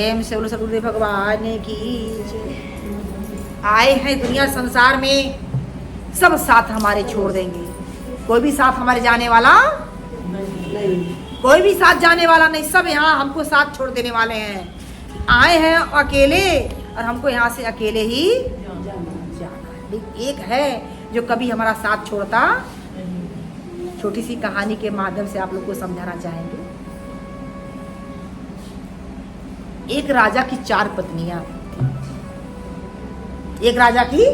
प्रेम से बोलो सतगुरुदेव भगवान की जय। आए हैं दुनिया संसार में, सब साथ हमारे छोड़ देंगे, कोई भी साथ हमारे जाने वाला नहीं, कोई भी साथ जाने वाला नहीं, सब यहाँ हमको साथ छोड़ देने वाले हैं। आए हैं अकेले और हमको यहाँ से अकेले ही जाना। एक है जो कभी हमारा साथ छोड़ता। छोटी सी कहानी के माध्यम से आप लोग को समझाना चाहेंगे। एक राजा की 4 पत्नियां, एक राजा की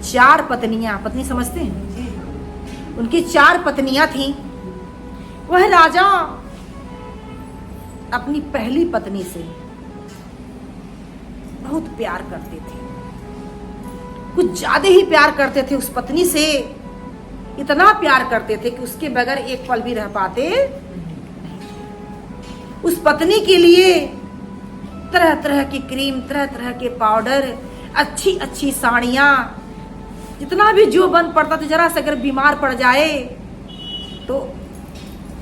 4 पत्नियां, पत्नी समझते हैं, उनकी 4 पत्नियां थीं। वह राजा अपनी पहली पत्नी से बहुत प्यार करते थे, कुछ ज्यादा ही प्यार करते थे। उस पत्नी से इतना प्यार करते थे कि उसके बगैर एक पल भी रह पाते। उस पत्नी के लिए तरह तरह की क्रीम, तरह तरह के पाउडर, अच्छी अच्छी साड़ियां, जितना भी जो बन पड़ता था, जरा से अगर बीमार पड़ जाए तो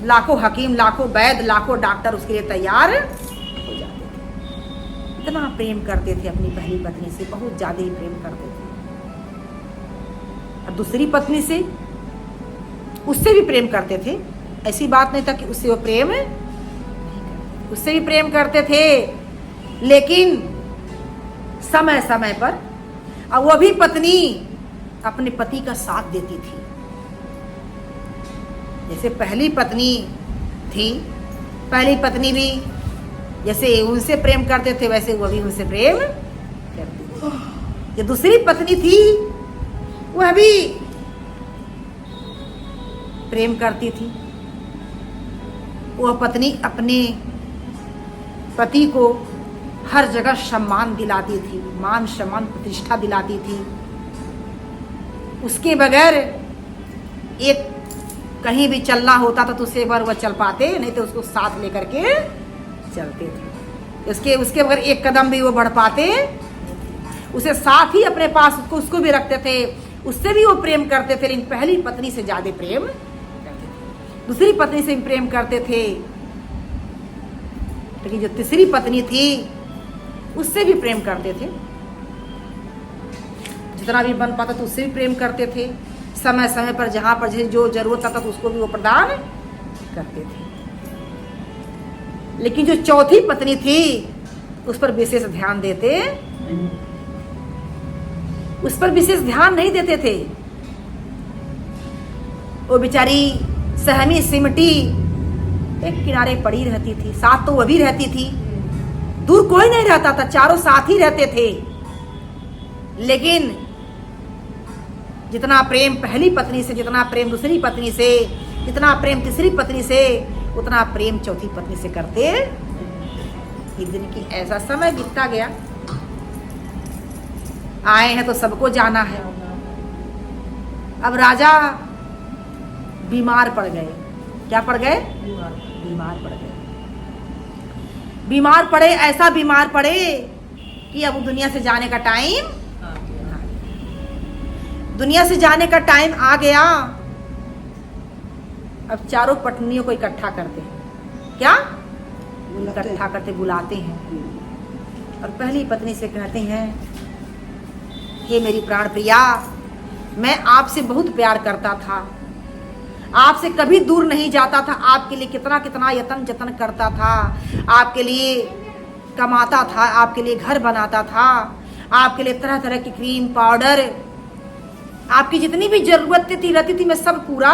लाखों हकीम, लाखों वैद्य, लाखों डॉक्टर उसके लिए तैयार हो जाते थे। इतना प्रेम करते थे अपनी पहली पत्नी से, बहुत ज्यादा ही प्रेम करते थे। और दूसरी पत्नी से, उससे भी प्रेम करते थे। ऐसी बात नहीं था कि उससे वो प्रेम, उससे भी प्रेम करते थे, लेकिन समय समय पर। और वो भी पत्नी अपने पति का साथ देती थी। जैसे पहली पत्नी थी, पहली पत्नी भी जैसे उनसे प्रेम करते थे, वैसे वो भी उनसे प्रेम करती थी। जो दूसरी पत्नी थी वह भी प्रेम करती थी। वह पत्नी अपने पति को हर जगह सम्मान दिलाती थी, मान सम्मान प्रतिष्ठा दिलाती थी। उसके बगैर एक कहीं भी चलना होता था तो उसे बार वह चल पाते, नहीं तो उसको साथ लेकर के चलते थे। उसके बगैर एक कदम भी वो बढ़ पाते, उसे साथ ही अपने पास उसको भी रखते थे। उससे भी वो प्रेम करते थे, लेकिन पहली पत्नी से ज्यादा प्रेम करते थे। दूसरी पत्नी से भी प्रेम करते थे, लेकिन जो तीसरी पत्नी थी उससे भी प्रेम करते थे। जितना भी बन पाता तो उससे भी प्रेम करते थे। समय समय पर जहां पर जो जरूरत आता तो उसको भी वो प्रदान करते थे। लेकिन जो चौथी पत्नी थी उस पर विशेष ध्यान देते, उस पर विशेष ध्यान नहीं देते थे। वो बेचारी सहमी सिमटी एक किनारे पड़ी रहती थी। साथ तो वो भी रहती थी, दूर कोई नहीं रहता था, चारों साथ ही रहते थे। लेकिन जितना प्रेम पहली पत्नी से, जितना प्रेम दूसरी पत्नी से, जितना प्रेम तीसरी पत्नी से, उतना प्रेम चौथी पत्नी से करते। एक दिन की ऐसा समय बीतता गया, आए हैं तो सबको जाना है। अब राजा बीमार पड़ गए। क्या पड़ गए? बीमार पड़ गए। बीमार पड़े, ऐसा बीमार पड़े कि अब दुनिया से जाने का टाइम, दुनिया से जाने का टाइम आ गया। अब चारों पत्नियों को इकट्ठा करते हैं। क्या इकट्ठा करते, बुलाते हैं और पहली पत्नी से कहते हैं, हे मेरी प्राण प्रिया, मैं आपसे बहुत प्यार करता था, आपसे कभी दूर नहीं जाता था, आपके लिए कितना कितना यत्न जतन करता था, आपके लिए कमाता था, आपके लिए घर बनाता था, आपके लिए तरह तरह की क्रीम पाउडर, आपकी जितनी भी जरूरतें थी रहती थी मैं सब पूरा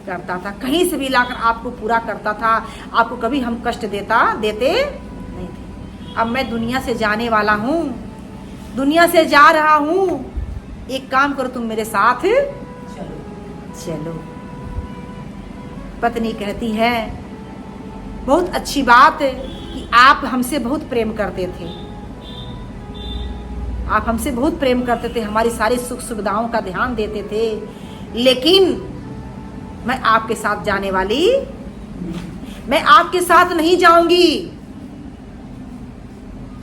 करता था, कहीं से भी लाकर आपको पूरा करता था। आपको कभी हम कष्ट देते नहीं थे। अब मैं दुनिया से जाने वाला हूँ, दुनिया से जा रहा हूँ, एक काम करो तुम मेरे साथ चलो। पत्नी कहती है, बहुत अच्छी बात कि आप हमसे बहुत प्रेम करते थे, आप हमसे बहुत प्रेम करते थे, हमारी सारी सुख सुविधाओं का ध्यान देते थे, लेकिन मैं आपके साथ जाने वाली, मैं आपके साथ नहीं जाऊंगी,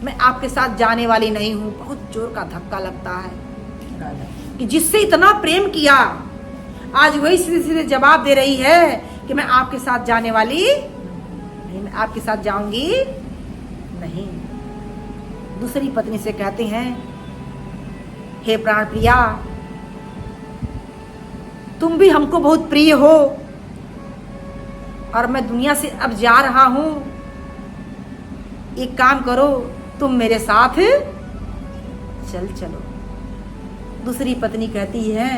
मैं आपके साथ जाने वाली नहीं हूं। बहुत जोर का धक्का लगता है कि जिससे इतना प्रेम किया आज वही सीधे सीधे जवाब दे रही है कि मैं आपके साथ जाने वाली नहीं, मैं आपके साथ जाऊंगी नहीं। दूसरी पत्नी से कहते हैं, हे प्राण प्रिया, तुम भी हमको बहुत प्रिय हो और मैं दुनिया से अब जा रहा हूं। एक काम करो, तुम मेरे साथ चलो। दूसरी पत्नी कहती है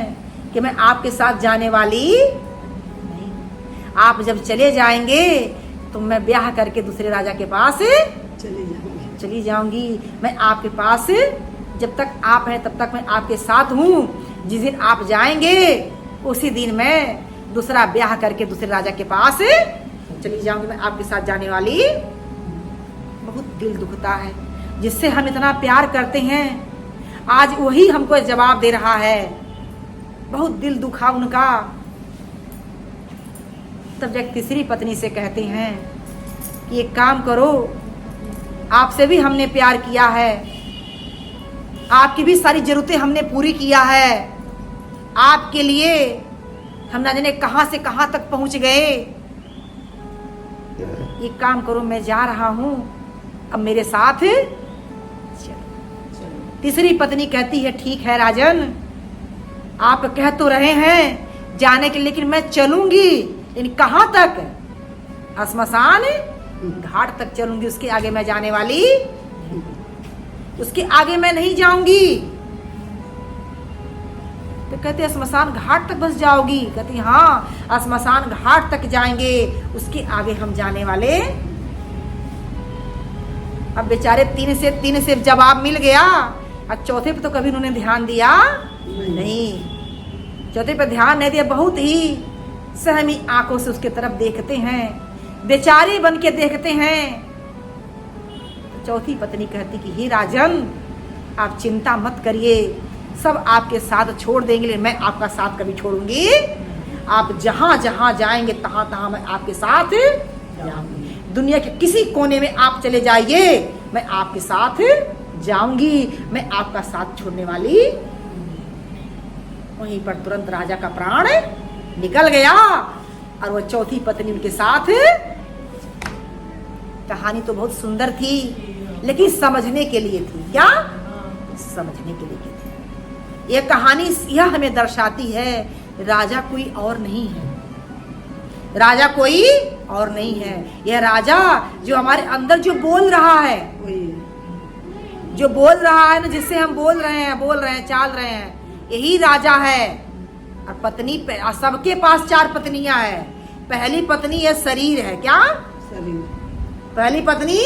कि मैं आपके साथ जाने वाली नहीं। आप जब चले जाएंगे तो मैं ब्याह करके दूसरे राजा के पास चली जाऊंगी। मैं आपके पास जब तक आप हैं तब तक मैं आपके साथ हूँ। जिस दिन आप जाएंगे उसी दिन मैं दूसरा ब्याह करके दूसरे राजा के पास चली जाऊंगी। मैं आपके साथ जाने वाली। बहुत दिल दुखता है, जिससे हम इतना प्यार करते हैं आज वही हमको जवाब दे रहा है। बहुत दिल दुखा उनका। तब जब तीसरी पत्नी से कहते हैं कि एक काम करो, आपसे भी हमने प्यार किया है, आपकी भी सारी जरूरतें हमने पूरी किया है, आपके लिए हम ना जाने कहां से कहां तक पहुंच गए। एक काम करो, मैं जा रहा हूं, अब मेरे साथ चलो। तीसरी पत्नी कहती है, ठीक है राजन, आप कह तो रहे हैं जाने के लिए, लेकिन मैं चलूंगी, लेकिन कहां तक? श्मशान घाट तक चलूंगी, उसके आगे मैं जाने वाली, उसके आगे मैं नहीं जाऊंगी। तो कहते श्मशान घाट तक बस जाओगी? कहती हाँ, श्मशान घाट तक जाएंगे, उसके आगे हम जाने वाले। अब बेचारे तीन से जवाब मिल गया। अब चौथे पे तो कभी उन्होंने ध्यान दिया नहीं। चौथे पे ध्यान नहीं दिया, बहुत ही सहमी आंखों से उसके तरफ देखते हैं, बेचारे बन के देखते हैं। चौथी पत्नी कहती कि हे राजन, आप चिंता मत करिए, सब आपके साथ छोड़ देंगे, लेकिन मैं आपका साथ कभी छोड़ूंगी। आप जहां जहां जाएंगे तहां तहां मैं आपके साथ जाऊंगी। दुनिया के किसी कोने में आप चले जाइए, मैं आपके साथ जाऊंगी, मैं आपका साथ छोड़ने वाली। वहीं पर तुरंत राजा का प्राण निकल गया और वो चौथी पत्नी उनके साथ। कहानी तो बहुत सुंदर थी, लेकिन समझने के लिए थी। क्या समझने के लिए थी? यह कहानी यह हमें दर्शाती है, राजा कोई और नहीं है, राजा कोई और नहीं है। यह राजा जो हमारे अंदर जो बोल रहा है, जो बोल रहा है ना, जिससे हम बोल रहे हैं, चाल रहे हैं, यही राजा है। और पत्नी पे सबके पास 4 पत्नियां है। पहली पत्नी यह शरीर है। क्या शरीर? पहली पत्नी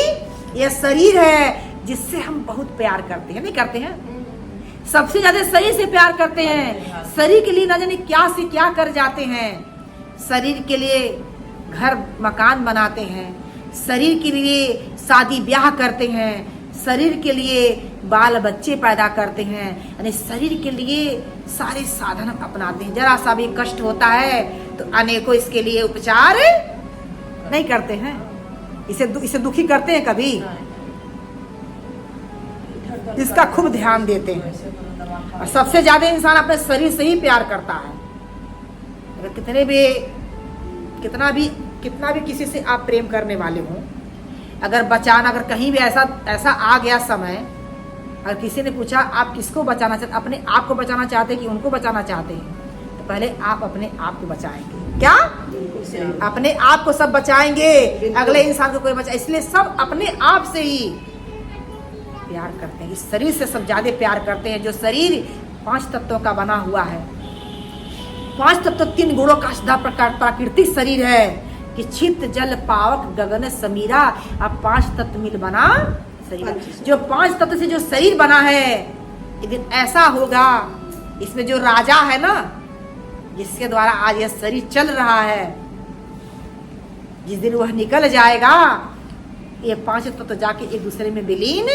यह शरीर है, जिससे हम बहुत प्यार करते हैं, नहीं करते हैं? सबसे ज्यादा शरीर से प्यार करते हैं। शरीर के लिए न जाने क्या से क्या कर जाते हैं। शरीर के लिए घर मकान बनाते हैं, शरीर के लिए शादी ब्याह करते हैं, शरीर के लिए बाल बच्चे पैदा करते हैं, यानी शरीर के लिए सारे साधन अपनाते हैं। जरा सा भी कष्ट होता है तो अनेकों इसके लिए उपचार नहीं करते हैं। इसे दुखी करते हैं कभी? इसका खूब ध्यान देते हैं। और सबसे ज्यादा इंसान अपने शरीर से ही प्यार करता है। अगर कितना भी किसी से आप प्रेम करने वाले हो, अगर कहीं भी ऐसा आ गया समय, अगर किसी ने पूछा आप किसको बचाना चाहते, अपने आप को बचाना चाहते हैं कि उनको बचाना चाहते हैं, तो पहले आप अपने आप को बचाएंगे। क्या? अपने आप को सब बचाएंगे, अगले इंसान को कोई बचा। इसलिए सब अपने आप से ही प्यार करते हैं। इस शरीर से सब ज्यादा प्यार करते हैं। जो शरीर 5 तत्वों का बना हुआ है, 5 तत्व 3 गुणों का प्राकृतिक शरीर है कि चित्त जल पावक गगन समीरा। अब 5 तत्व मिल बना शरीर। जो 5 तत्व से जो शरीर बना है, एक दिन ऐसा होगा, इसमें जो राजा है ना, जिसके द्वारा आज यह शरीर चल रहा है, जिस दिन वह निकल जाएगा, ये 5 तत्व जाके एक दूसरे में विलीन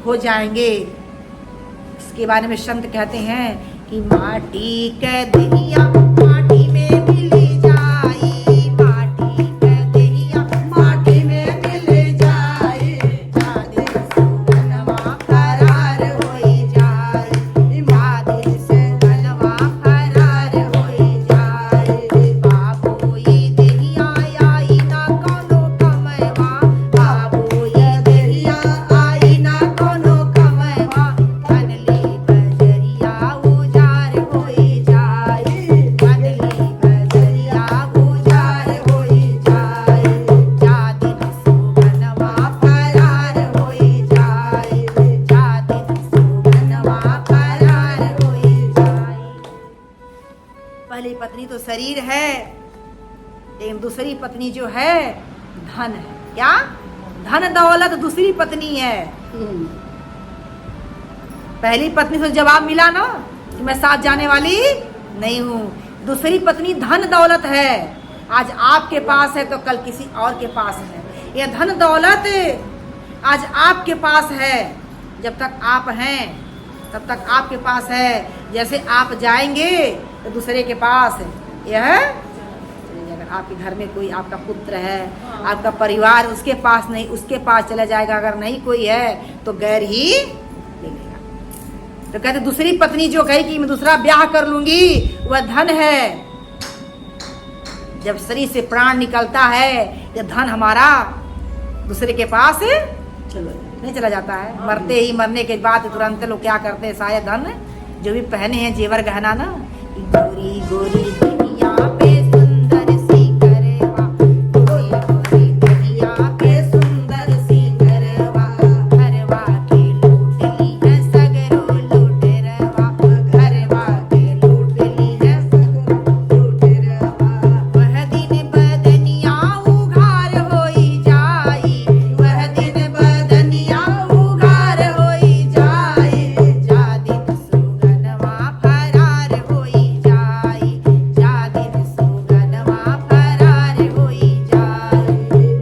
हो जाएंगे। इसके बारे में संत कहते हैं कि माटी के दहिया माटी में मिली जाई, माटी के दहिया माटी में मिली जाई, जाने सुगनवा फरार होई जाई, जाने सुगनवा फरार होई जाई। बाबू ये दहिया आई ना कोनो कमवा, बाबू ये दहिया आई ना कोनो पत्नी तो शरीर है, लेकिन दूसरी पत्नी जो है धन है। क्या? धन दौलत दूसरी पत्नी है। पहली पत्नी से जवाब मिला ना कि मैं साथ जाने वाली नहीं हूँ। दूसरी पत्नी धन दौलत है। आज आपके पास है तो कल किसी और के पास है। यह धन दौलत आज आपके पास है, जब तक आप हैं तब तक आपके पास है। जैसे आप जाएंगे तो दूसरे के पास यह, अगर आपके घर में कोई आपका पुत्र है, आपका परिवार, उसके पास नहीं, उसके पास चला जाएगा। अगर नहीं कोई है तो गैर ही ले लेगा। तो कहते दूसरी पत्नी जो कही कि मैं दूसरा ब्याह कर लूंगी, वह धन है। जब शरीर से प्राण निकलता है, यह धन हमारा दूसरे के पास नहीं चला जाता है। मरते ही, मरने के बाद तुरंत लोग क्या करते हैं, शायद धन जो भी पहने हैं जेवर गहना ना, गोरी गोरी दुनिया पे सुंदर सी करवा, गोरी गोरी दुनिया पे सुंदर सी करवा, घरवा के लूट ली है सगरो लूट रवा, घरवा के लूट ली है सगरो लूट रवा। वह दिन बदनिया उघार होई जाई, वह दिन बदनिया उघार होई जाई, जादिन सुगनवा फरार होई जाई, जादिन सुगनवा फरार होई जाई।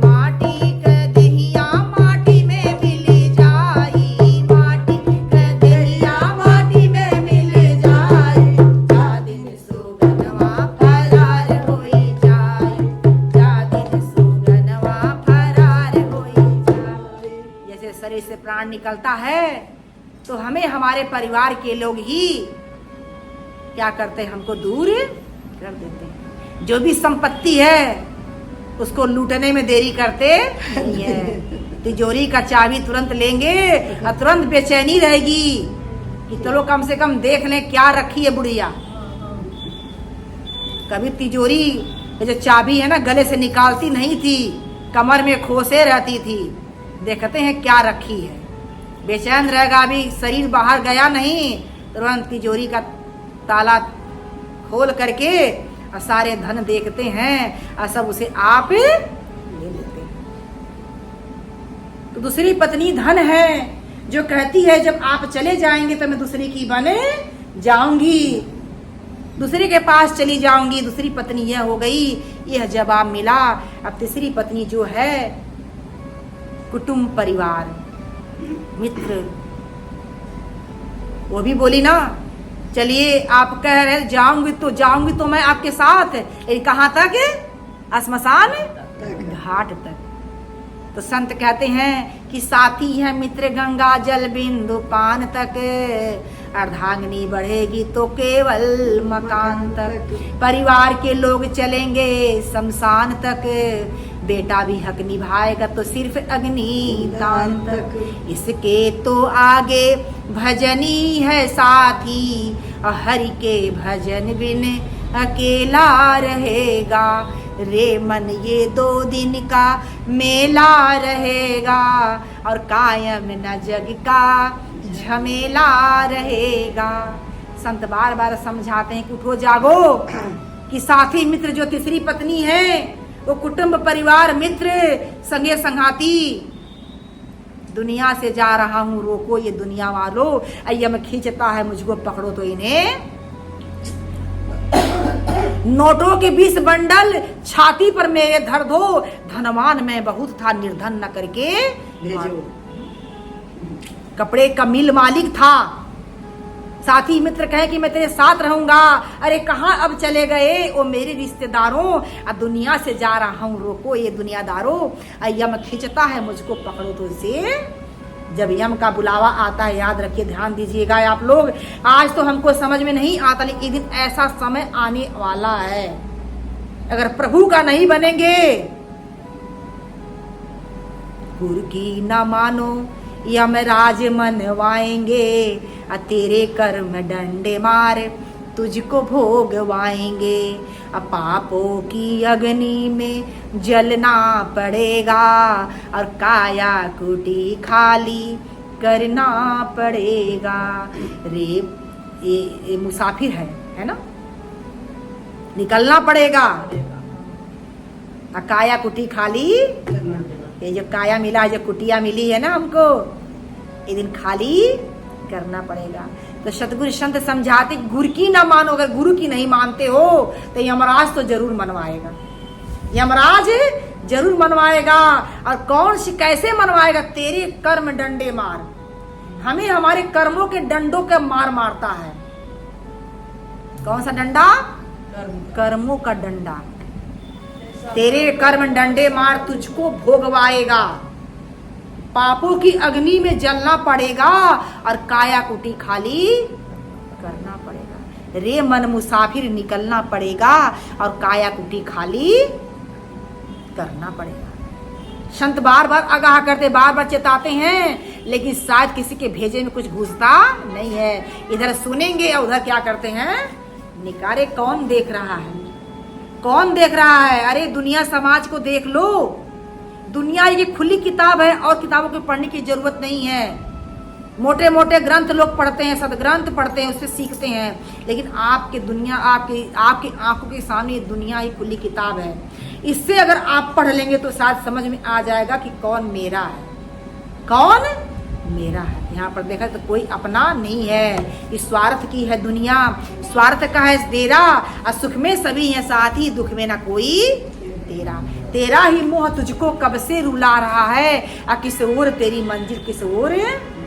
माटी क देहिया माटी में मिल जाई, माटी क देहिया माटी में मिल जाई, जादिन सुगनवा फरार होई जाई, जादिन सुगनवा फरार होई जाई। जैसे शरीर से प्राण निकलता है तो हमें हमारे परिवार के लोग ही क्या करते हैं, हमको दूर कर देते हैं। जो भी संपत्ति है उसको लूटने में देरी करते नहीं है। तिजोरी का चाबी तुरंत लेंगे और तुरंत बेचैनी रहेगी कि चलो कम से कम देख लें क्या रखी है बुढ़िया। कभी तिजोरी जो चाबी है ना गले से निकालती नहीं थी, कमर में खोसे रहती थी। देखते हैं क्या रखी है, बेचैन रहेगा। अभी शरीर बाहर गया नहीं, तुरंत तिजोरी का ताला खोल करके और सारे धन देखते हैं और सब उसे आप ले लेते हैं। तो दूसरी पत्नी धन है जो कहती है जब आप चले जाएंगे तो मैं दूसरी की बने जाऊंगी, दूसरे के पास चली जाऊंगी। दूसरी पत्नी यह हो गई, यह जवाब मिला। अब तीसरी पत्नी जो है कुटुंब परिवार मित्र, वो भी बोली ना, चलिए आप कह रहे जाऊंगी तो मैं आपके साथ, कहाँ तक? श्मशान घाट तक। तो संत कहते हैं कि साथी है मित्र गंगा जल बिंदु पान तक, अर्धांगिनी बढ़ेगी तो केवल मकान तक, परिवार के लोग चलेंगे शमशान तक, बेटा भी हक निभाएगा तो सिर्फ अग्नि दान तक। इसके तो आगे भजनी है साथी, हरि के भजन बिन अकेला रहेगा, रे मन ये 2 दिन का मेला रहेगा, और कायम न जग का झमेला रहेगा। संत बार बार समझाते हैं कि उठो जागो, कि साथी मित्र जो तीसरी पत्नी है वो कुटुंब परिवार मित्र संगे संगाती, दुनिया से जा रहा हूँ रोको ये दुनिया वालों, अय्यम खींचता है मुझको पकड़ो तो इन्हें। नोटों के 20 बंडल छाती पर मेरे धर दो, धनवान मैं बहुत था निर्धन न करके भेजो। कपड़े का मिल मालिक था, साथी मित्र कहे कि मैं तेरे साथ रहूंगा, अरे कहाँ अब चले गए ओ मेरे रिश्तेदारों, अब दुनिया से जा रहा हूँ रोको ये दुनियादारों, यम खींचता है मुझको पकड़ो तो इसे। जब यम का बुलावा आता है, याद रखिए, ध्यान दीजिएगा आप लोग, आज तो हमको समझ में नहीं आता, लेकिन एक दिन ऐसा समय आने वाला है, अगर प्रभु का नहीं बनेंगे, गुरु की ना मानो यमराज मनवाएंगे, तेरे कर्म डंडे मार तुझको भोगवाएंगे, पापों की अग्नि में जलना पड़ेगा, और काया कुटी खाली करना पड़ेगा। रे ये मुसाफिर है ना, निकलना पड़ेगा। काया कुटी खाली, ये जो काया मिला, जो कुटिया मिली है ना हमको, ये दिन खाली करना पड़ेगा। तो सतगुरु संत समझाते गुरु की ना मानो, अगर गुरु की नहीं मानते हो तो यमराज तो जरूर मनवाएगा, यमराज जरूर मनवाएगा। और कौन सी कैसे मनवाएगा? तेरे कर्म डंडे मार, हमें हमारे कर्मों के डंडों के मार मारता है। कौन सा डंडा? कर्मों का डंडा। तेरे कर्म डंडे मार तुझको भोगवाएगा, पापों की अग्नि में जलना पड़ेगा और काया कुटी खाली करना पड़ेगा। रे मन मुसाफिर निकलना पड़ेगा और काया कुटी खाली करना पड़ेगा। संत बार बार आगाह करते, बार बार चेताते हैं, लेकिन शायद किसी के भेजे में कुछ घुसता नहीं है। इधर सुनेंगे और उधर क्या करते हैं, निकारे। कौन देख रहा है? कौन देख रहा है? अरे दुनिया समाज को देख लो। दुनिया ये खुली किताब है और किताबों को पढ़ने की जरूरत नहीं है। मोटे मोटे ग्रंथ लोग पढ़ते हैं, सदग्रंथ पढ़ते हैं, उससे सीखते हैं, लेकिन आपके दुनिया, आपकी आंखों के सामने दुनिया ही खुली किताब है। इससे अगर आप पढ़ लेंगे तो शायद समझ में आ जाएगा कि कौन मेरा है, कौन मेरा है। यहाँ पर देखा तो कोई अपना नहीं है, इस स्वार्थ की है दुनिया, स्वार्थ का है डेरा। और सुख में सभी है साथी, दुख में ना कोई तेरा। तेरा ही मोह तुझको कब से रुला रहा है, और किस ओर तेरी मंजिल किस ओर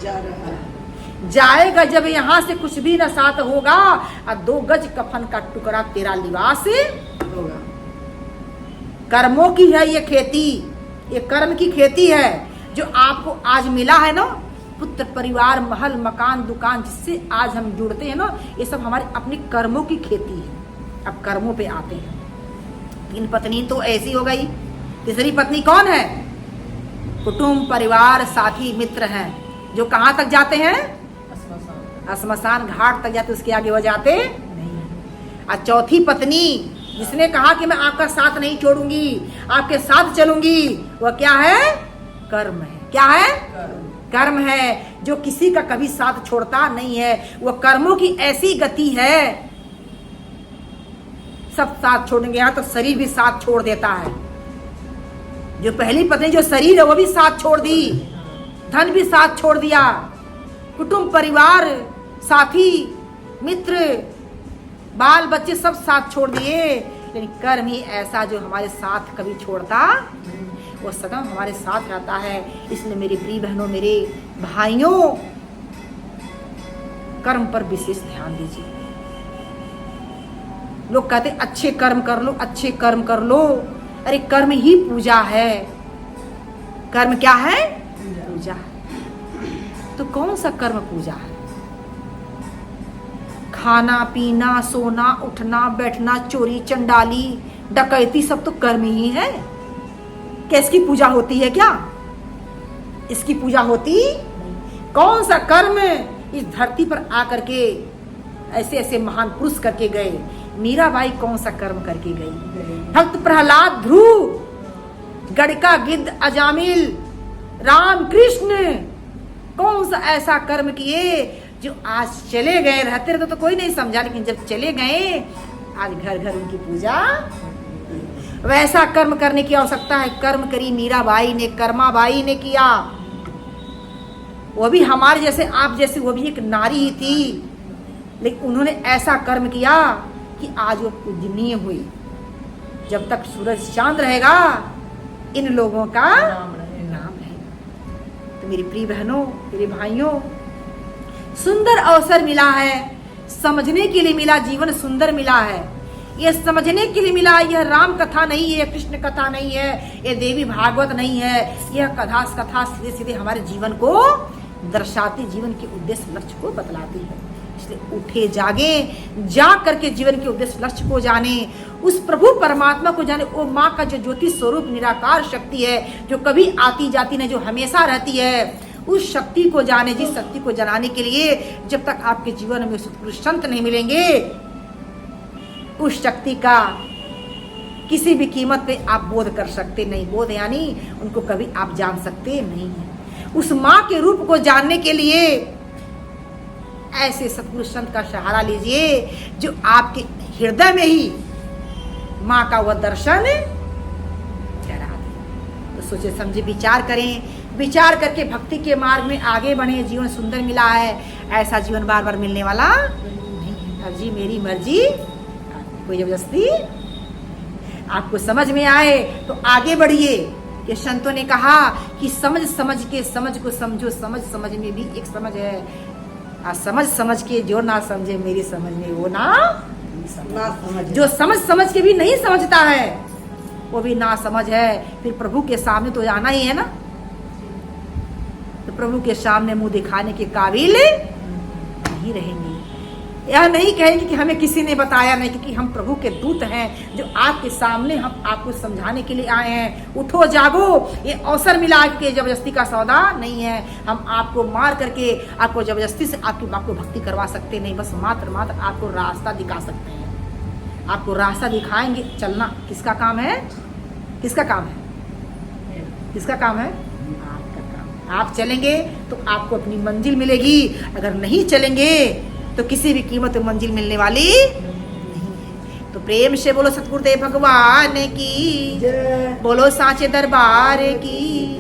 जा रहा है। जाएगा जब यहाँ से कुछ भी न साथ होगा, और 2 गज कफन का टुकड़ा तेरा लिबास होगा। कर्मों की है ये खेती, ये कर्म की खेती है जो आपको आज मिला है ना। पुत्र, परिवार, महल, मकान, दुकान, जिससे आज हम जुड़ते हैं ना, ये सब हमारे अपने कर्मों की खेती है। अब कर्मों पे आते हैं। 3 पत्नी तो ऐसी हो गई, तीसरी पत्नी कौन है? कुटुंब, परिवार, साथी, मित्र हैं, जो कहाँ तक जाते हैं? श्मशान घाट तक जाते, उसके आगे वो जाते नहीं। और चौथी पत्नी जिसने कहा कि मैं आपका साथ नहीं छोड़ूंगी, आपके साथ चलूंगी, वह क्या है? कर्म है। क्या है? कर्म है, जो किसी का कभी साथ छोड़ता नहीं है। वह कर्मों की ऐसी गति है, सब साथ छोड़ेंगे। यहाँ तो शरीर भी साथ छोड़ देता है। जो पहली पत्नी, जो शरीर है, वो भी साथ छोड़ दी, धन भी साथ छोड़ दिया, कुटुंब, परिवार, साथी, मित्र, बाल बच्चे सब साथ छोड़ दिए। लेकिन कर्म ही ऐसा जो हमारे साथ कभी छोड़ता, वो सदैव हमारे साथ रहता है। इसलिए मेरी प्रिय बहनों, मेरे भाइयों, कर्म पर विशेष ध्यान दीजिए। लोग कहते अच्छे कर्म कर लो, अच्छे कर्म कर लो। अरे कर्म ही पूजा है। कर्म क्या है? पूजा। तो कौन सा कर्म पूजा है? खाना, पीना, सोना, उठना, बैठना, चोरी, चंडाली, डकैती, सब तो कर्म ही है। क्या इसकी पूजा होती है? क्या इसकी पूजा होती? कौन सा कर्म इस धरती पर आकर के ऐसे ऐसे महान पुरुष करके गए? मीराबाई कौन सा कर्म करके गई? भक्त प्रहलाद, ध्रुव, गड़का, गिद्ध, अजामिल, राम कृष्ण, कौन सा ऐसा कर्म किए जो आज चले गए? रहते रहते तो कोई नहीं समझा, लेकिन जब चले गए आज घर घर उनकी पूजा। वैसा कर्म करने की आवश्यकता है। कर्म करी मीराबाई ने, कर्माबाई ने किया। वो भी हमारे जैसे, आप जैसे, वो भी एक नारी ही थी, लेकिन उन्होंने ऐसा कर्म किया कि आज वो पूजनीय हुई। जब तक सूरज चांद रहेगा, इन लोगों का नाम रहेगा। तो मेरी प्रिय बहनों, मेरे भाइयों, सुंदर अवसर मिला है, समझने के लिए मिला, जीवन सुंदर मिला है। ये समझने के लिए मिला। यह राम कथा नहीं है, कृष्ण कथा नहीं है, ये देवी भागवत नहीं है। यह कथा सीधे सीधे हमारे जीवन को दर्शाती, जीवन के उद्देश्य लक्ष्य को बतलाती है। इसलिए उठे जागे, जा करके जीवन के उद्देश्य लक्ष्य को जाने, उस प्रभु परमात्मा को जाने। वो माँ का जो ज्योति स्वरूप निराकार शक्ति है, जो कभी आती जाती नहीं, जो हमेशा रहती है, उस शक्ति को जाने। जिस शक्ति को जनाने के लिए जब तक आपके जीवन में सत्पुरुष संत नहीं मिलेंगे, उस शक्ति का किसी भी कीमत पे आप बोध कर सकते नहीं। बोध यानी उनको कभी आप जान सकते नहीं हैं। उस माँ के रूप को जानने के लिए ऐसे सत्पुरुष संत का सहारा लीजिए, जो आपके हृदय में ही माँ का वह दर्शन करा दे। तो सोचे समझे विचार करें, विचार करके भक्ति के मार्ग में आगे बढ़े। जीवन सुंदर मिला है, ऐसा जीवन बार बार मिलने वाला नहीं है। अब जी मेरी मर्जी, कोई जबरदस्ती। आपको समझ में आए तो आगे बढ़िए। कि संतों ने कहा कि समझ समझ के समझ को समझो, समझ समझ में भी एक समझ है, और समझ समझ के जो ना समझे मेरी समझ में वो ना समझ। जो समझ समझ के भी नहीं समझता है वो भी ना समझ है। फिर प्रभु के सामने तो आना ही है ना, तो प्रभु के सामने मुंह दिखाने के काबिल नहीं रहेंगे। यह नहीं कहेंगे कि हमें किसी ने बताया नहीं, क्योंकि हम प्रभु के दूत हैं जो आपके सामने हम आपको समझाने के लिए आए हैं। उठो जागो, ये अवसर मिला कि जबरदस्ती का सौदा नहीं है। हम आपको मार करके आपको जबरदस्ती से आपको भक्ति करवा सकते नहीं, बस मात्र आपको रास्ता दिखा सकते हैं। आपको रास्ता दिखाएंगे। चलना किसका काम है? किसका काम है? किसका काम है? आपका काम। आप चलेंगे तो आपको अपनी मंजिल मिलेगी, अगर नहीं चलेंगे तो किसी भी कीमत में मंजिल मिलने वाली नहीं है। तो प्रेम से बोलो सतगुरुदेव भगवान की, बोलो सांचे दरबार की।